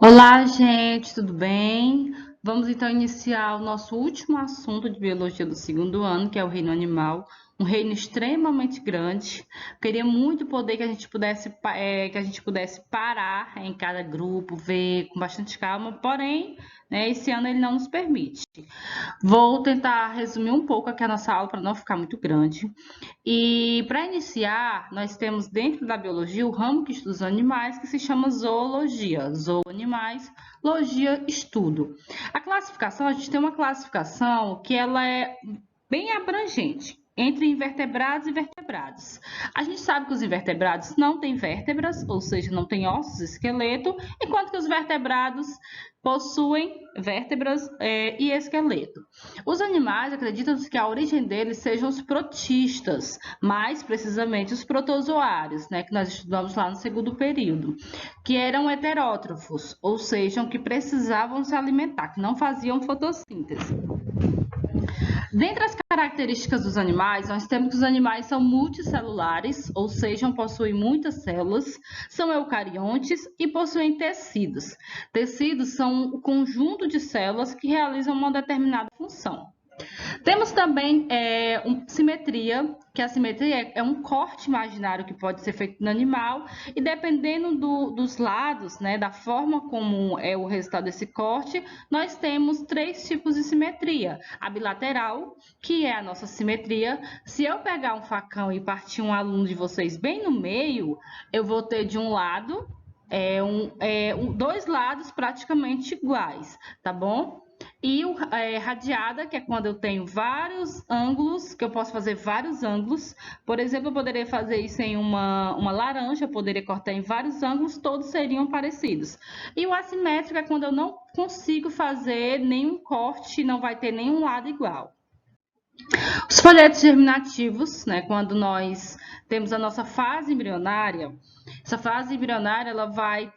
Olá, gente, tudo bem? Vamos então iniciar o nosso último assunto de biologia do segundo ano, que é o reino animal, um reino extremamente grande. Queria muito poder que a gente pudesse parar em cada grupo, ver com bastante calma, porém, né, esse ano ele não nos permite. Vou tentar resumir um pouco aqui a nossa aula para não ficar muito grande. E para iniciar, nós temos dentro da biologia o ramo que estuda os animais, que se chama zoologia. Zoo animais, logia estudo. A classificação, a gente tem uma classificação que ela é bem abrangente entre invertebrados e vertebrados. A gente sabe que os invertebrados não têm vértebras, ou seja, não têm ossos, esqueleto, enquanto que os vertebrados possuem vértebras e esqueleto. Os animais acreditam-se que a origem deles sejam os protistas, mais precisamente os protozoários, né, que nós estudamos lá no segundo período, que eram heterótrofos, ou seja, que precisavam se alimentar, que não faziam fotossíntese. Dentre as características dos animais, nós temos que os animais são multicelulares, ou seja, possuem muitas células, são eucariontes e possuem tecidos. Tecidos são o conjunto de células que realizam uma determinada função. Temos também simetria, que a simetria é um corte imaginário que pode ser feito no animal, e dependendo dos lados, né, da forma como é o resultado desse corte, nós temos três tipos de simetria. A bilateral, que é a nossa simetria. Se eu pegar um facão e partir um aluno de vocês bem no meio, eu vou ter de um lado dois lados praticamente iguais, tá bom? E radiada, que é quando eu tenho vários ângulos, que eu posso fazer vários ângulos. Por exemplo, eu poderia fazer isso em uma laranja, eu poderia cortar em vários ângulos, todos seriam parecidos. E o assimétrico é quando eu não consigo fazer nenhum corte, não vai ter nenhum lado igual. Os folhetos germinativos, né, quando nós temos a nossa fase embrionária, essa fase embrionária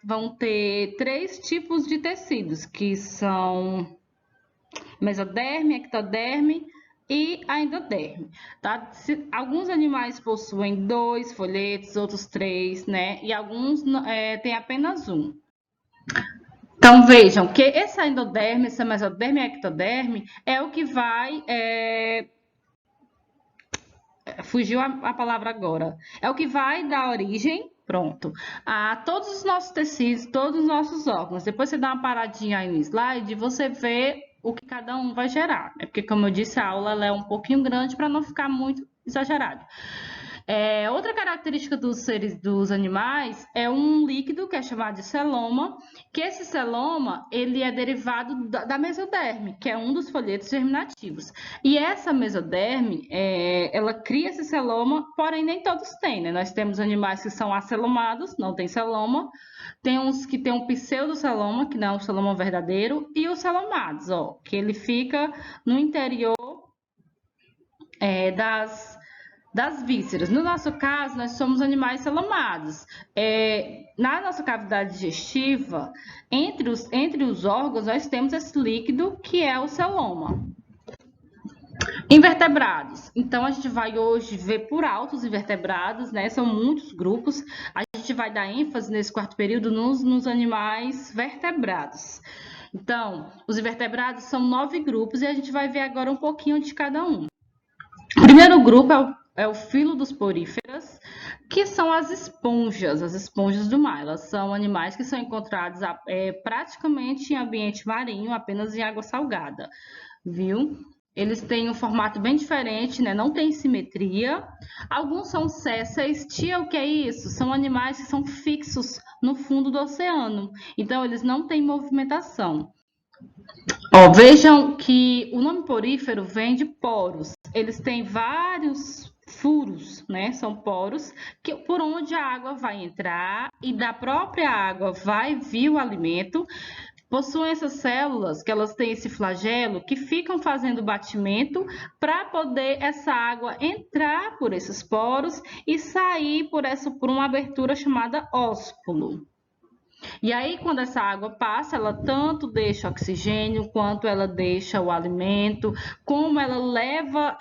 vão ter três tipos de tecidos, que são mesoderme, ectoderme e a endoderme, tá? Alguns animais possuem dois folhetos, outros três, né? E alguns têm apenas um. Então, vejam que essa endoderme, essa mesoderme e a ectoderme é o que vai... fugiu a palavra agora. É o que vai dar origem, pronto, a todos os nossos tecidos, todos os nossos órgãos. Depois você dá uma paradinha aí no slide e você vê o que cada um vai gerar. É porque, como eu disse, a aula ela é um pouquinho grande para não ficar muito exagerado. Outra característica dos animais é um líquido que é chamado de celoma, que esse celoma ele é derivado da mesoderme, que é um dos folhetos germinativos. E essa mesoderme, ela cria esse celoma, porém nem todos têm, né? Nós temos animais que são acelomados, não tem celoma, tem uns que tem um pseudoceloma, que não é um celoma verdadeiro, e os celomados, ó, que ele fica no interior das vísceras. No nosso caso, nós somos animais celomados. Na nossa cavidade digestiva, entre os órgãos, nós temos esse líquido que é o celoma. Invertebrados. Então, a gente vai hoje ver por alto os invertebrados, né? São muitos grupos. A gente vai dar ênfase nesse quarto período nos animais vertebrados. Então, os invertebrados são 9 grupos e a gente vai ver agora um pouquinho de cada um. O primeiro grupo é o filo dos poríferas, que são as esponjas do mar. Elas são animais que são encontrados praticamente em ambiente marinho, apenas em água salgada, viu? Eles têm um formato bem diferente, né? Não tem simetria. Alguns são sésseis. Tia, o que é isso? São animais que são fixos no fundo do oceano. Então, eles não têm movimentação. Ó, vejam que o nome porífero vem de poros. Eles têm vários furos, né? São poros por onde a água vai entrar e da própria água vai vir o alimento. Possuem essas células que elas têm esse flagelo que ficam fazendo batimento para poder essa água entrar por esses poros e sair por uma abertura chamada ósculo. E aí, quando essa água passa, ela tanto deixa oxigênio, quanto ela deixa o alimento, como ela leva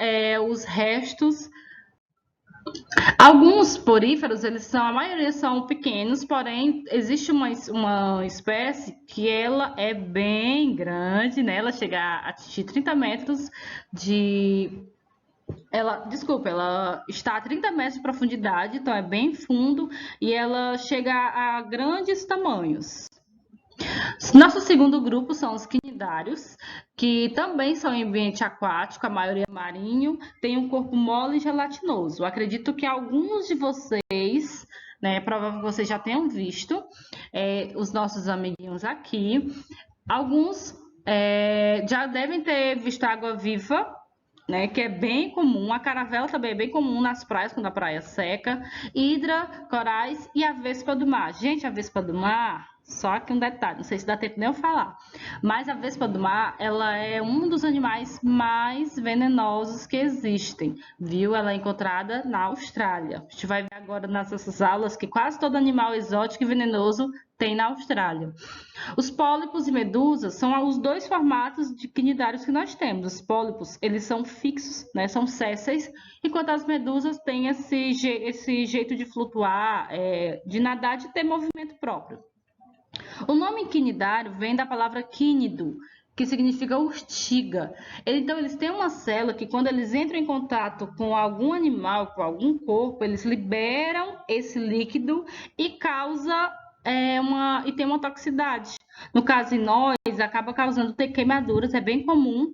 os restos Alguns poríferos, a maioria são pequenos, porém existe uma espécie que ela é bem grande, né? Ela chega a atingir 30 metros de... ela está a 30 metros de profundidade, então é bem fundo e ela chega a grandes tamanhos. Nosso segundo grupo são os quinidários, que também são em ambiente aquático, a maioria é marinho, tem um corpo mole e gelatinoso. Eu acredito que alguns de vocês, né, provavelmente vocês já tenham visto, os nossos amiguinhos aqui. Alguns já devem ter visto a água-viva, né, que é bem comum. A caravela também é bem comum nas praias, quando a praia seca. Hidra, corais e a vespa do mar. Gente, a vespa do mar, só aqui um detalhe, não sei se dá tempo nem eu falar, mas a vespa do mar, ela é um dos animais mais venenosos que existem, viu? Ela é encontrada na Austrália. A gente vai ver agora nas nossas aulas que quase todo animal exótico e venenoso tem na Austrália. Os pólipos e medusas são os dois formatos de quinidários que nós temos. Os pólipos, eles são fixos, né, são sésseis, enquanto as medusas têm esse jeito de flutuar, de nadar, de ter movimento próprio. O nome quinidário vem da palavra quínido, que significa urtiga. Então, eles têm uma célula que, quando eles entram em contato com algum animal, com algum corpo, eles liberam esse líquido e causa e tem uma toxicidade. No caso, em nós, acaba causando ter queimaduras. É bem comum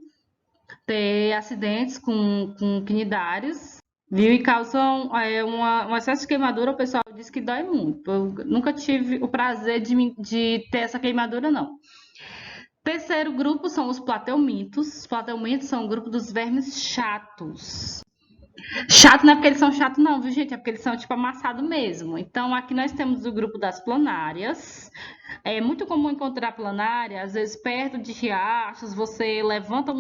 ter acidentes com quinidários, viu? E causam um excesso de queimadura. O pessoal diz que dói muito. Eu nunca tive o prazer de ter essa queimadura, não. Terceiro grupo são os plateumintos. Os plateumintos são o grupo dos vermes chatos. Chato não é porque eles são chatos, não, viu, gente? É porque eles são tipo amassado mesmo. Então, aqui nós temos o grupo das planárias. É muito comum encontrar planária, às vezes perto de riachos, você levanta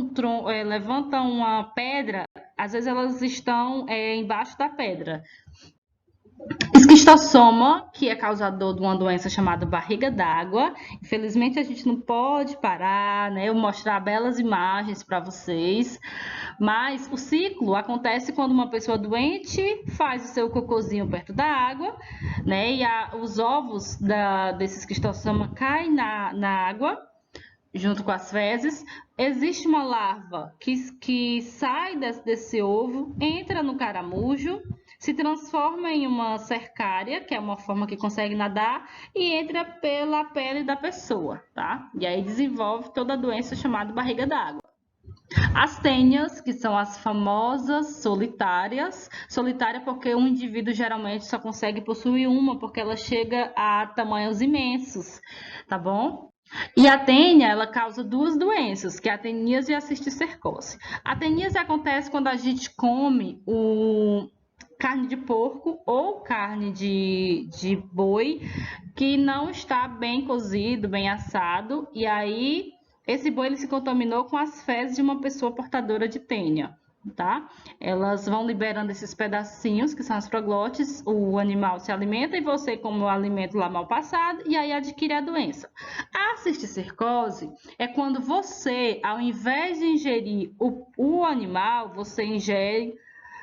levanta uma pedra, às vezes elas estão embaixo da pedra. Esquistossoma, que é causador de uma doença chamada barriga d'água. Infelizmente, a gente não pode parar, né? Eu mostrar belas imagens para vocês. Mas o ciclo acontece quando uma pessoa doente faz o seu cocôzinho perto da água, né? E os ovos desse esquistossoma caem na água, junto com as fezes. Existe uma larva que sai desse ovo, entra no caramujo, se transforma em uma cercária, que é uma forma que consegue nadar, e entra pela pele da pessoa, tá? E aí desenvolve toda a doença chamada barriga d'água. As tênias, que são as famosas solitárias. Solitária porque um indivíduo geralmente só consegue possuir uma, porque ela chega a tamanhos imensos, tá bom? E a tênia, ela causa duas doenças, que é a teníase e a cisticercose. A teníase acontece quando a gente come carne de porco ou carne de boi que não está bem cozido, bem assado, e aí esse boi ele se contaminou com as fezes de uma pessoa portadora de tênia, tá? Elas vão liberando esses pedacinhos, que são as proglótides, o animal se alimenta e você come o alimento lá mal passado e aí adquire a doença. A cisticercose é quando você, ao invés de ingerir o animal, você ingere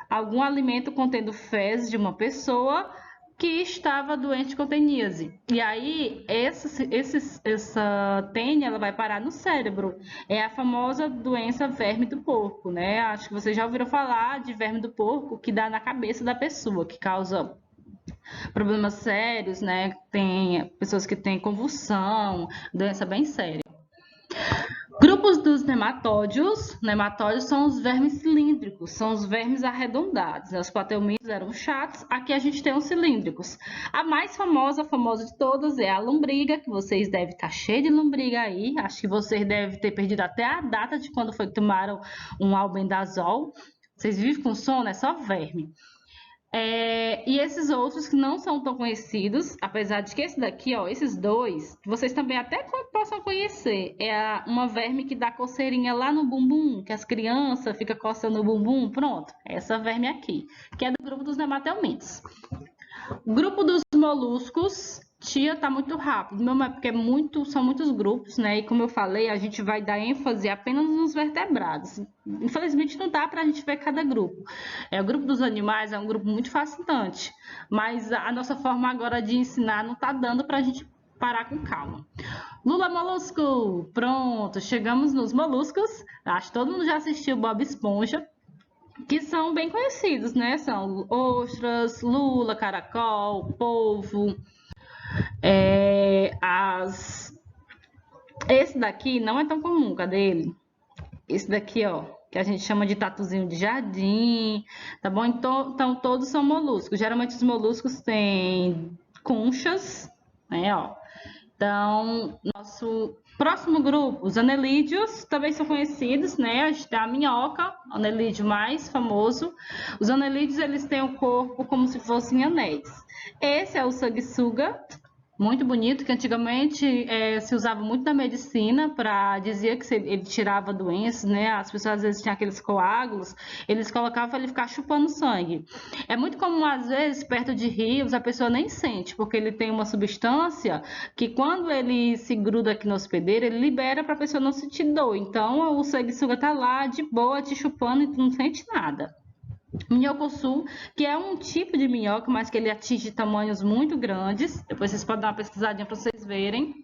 algum alimento contendo fezes de uma pessoa que estava doente com teníase. E aí, essa tênia, ela vai parar no cérebro. É a famosa doença verme do porco, né? Acho que vocês já ouviram falar de verme do porco, que dá na cabeça da pessoa, que causa problemas sérios, né? Tem pessoas que têm convulsão, doença bem séria. Grupos dos nematódios. Nematódios são os vermes cilíndricos, são os vermes arredondados. Os plateumintos eram chatos, aqui a gente tem os cilíndricos. A mais famosa de todas é a lombriga, que vocês devem estar cheios de lombriga aí. Acho que vocês devem ter perdido até a data de quando foi que tomaram um albendazol. Vocês vivem com sono? É só verme. E esses outros que não são tão conhecidos, apesar de que esse daqui, ó, esses dois, vocês também até possam conhecer. É uma verme que dá coceirinha lá no bumbum, que as crianças ficam coçando o bumbum. Pronto, essa verme aqui, que é do grupo dos nematelmintos. O grupo dos moluscos, Tia, tá muito rápido. Não, mas porque são muitos grupos, né? E como eu falei, a gente vai dar ênfase apenas nos vertebrados. Infelizmente não dá para a gente ver cada grupo. O grupo dos animais é um grupo muito fascinante, mas a nossa forma agora de ensinar não tá dando para a gente parar com calma. Lula Molusco, pronto, chegamos nos moluscos. Acho que todo mundo já assistiu Bob Esponja, que são bem conhecidos, né? São ostras, lula, caracol, polvo. Esse daqui não é tão comum, cadê ele? Esse daqui, ó, que a gente chama de tatuzinho de jardim, tá bom? Então todos são moluscos. Geralmente os moluscos têm conchas, né, ó. Então, nosso próximo grupo, os anelídeos, também são conhecidos, né? A gente tem a minhoca, o anelídeo mais famoso. Os anelídeos, eles têm o corpo como se fossem anéis. Esse é o sanguessuga, muito bonito, que antigamente se usava muito na medicina para dizia que ele tirava doenças, né? As pessoas às vezes tinham aqueles coágulos, eles colocavam para ele ficar chupando sangue. É muito comum às vezes perto de rios a pessoa nem sente, porque ele tem uma substância que quando ele se gruda aqui no hospedeiro, ele libera para a pessoa não sentir dor. Então o sanguessuga tá lá de boa te chupando e tu não sente nada. Minhocossu, que é um tipo de minhoca, mas que ele atinge tamanhos muito grandes. Depois vocês podem dar uma pesquisadinha para vocês verem.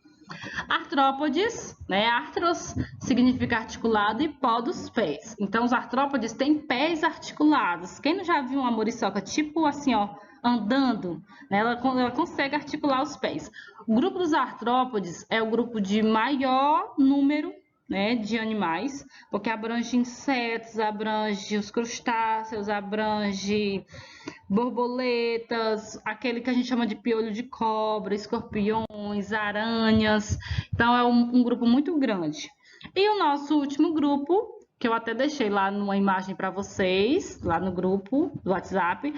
Artrópodes, né? Artros significa articulado e pó dos pés. Então, os artrópodes têm pés articulados. Quem não já viu uma muriçoca tipo assim, ó, andando, né? Ela consegue articular os pés. O grupo dos artrópodes é o grupo de maior número, né, de animais, porque abrange insetos, abrange os crustáceos, abrange borboletas, aquele que a gente chama de piolho de cobra, escorpiões, aranhas. Então é um grupo muito grande. E o nosso último grupo, que eu até deixei lá numa imagem para vocês, lá no grupo do WhatsApp,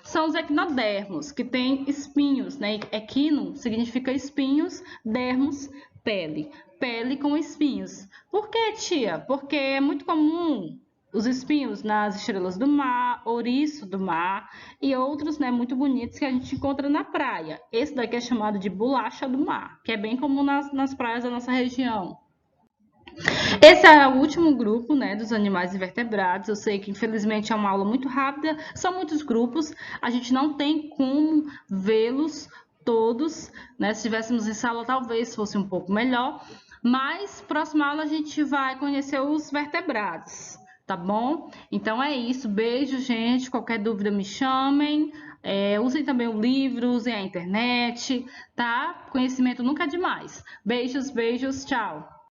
são os equinodermos, que têm espinhos, né? Equino significa espinhos, dermos, pele. Pele com espinhos. Por que, tia? Porque é muito comum os espinhos nas estrelas do mar, ouriço do mar e outros, né, muito bonitos que a gente encontra na praia. Esse daqui é chamado de bolacha do mar, que é bem comum nas praias da nossa região. Esse é o último grupo, né, dos animais invertebrados. Eu sei que infelizmente é uma aula muito rápida, são muitos grupos, a gente não tem como vê-los todos, né? Se estivéssemos em sala talvez fosse um pouco melhor, mas próxima aula a gente vai conhecer os vertebrados, tá bom? Então é isso, beijo, gente. Qualquer dúvida me chamem. Usem também o livro, usem a internet, tá? Conhecimento nunca é demais. Beijos, beijos, tchau.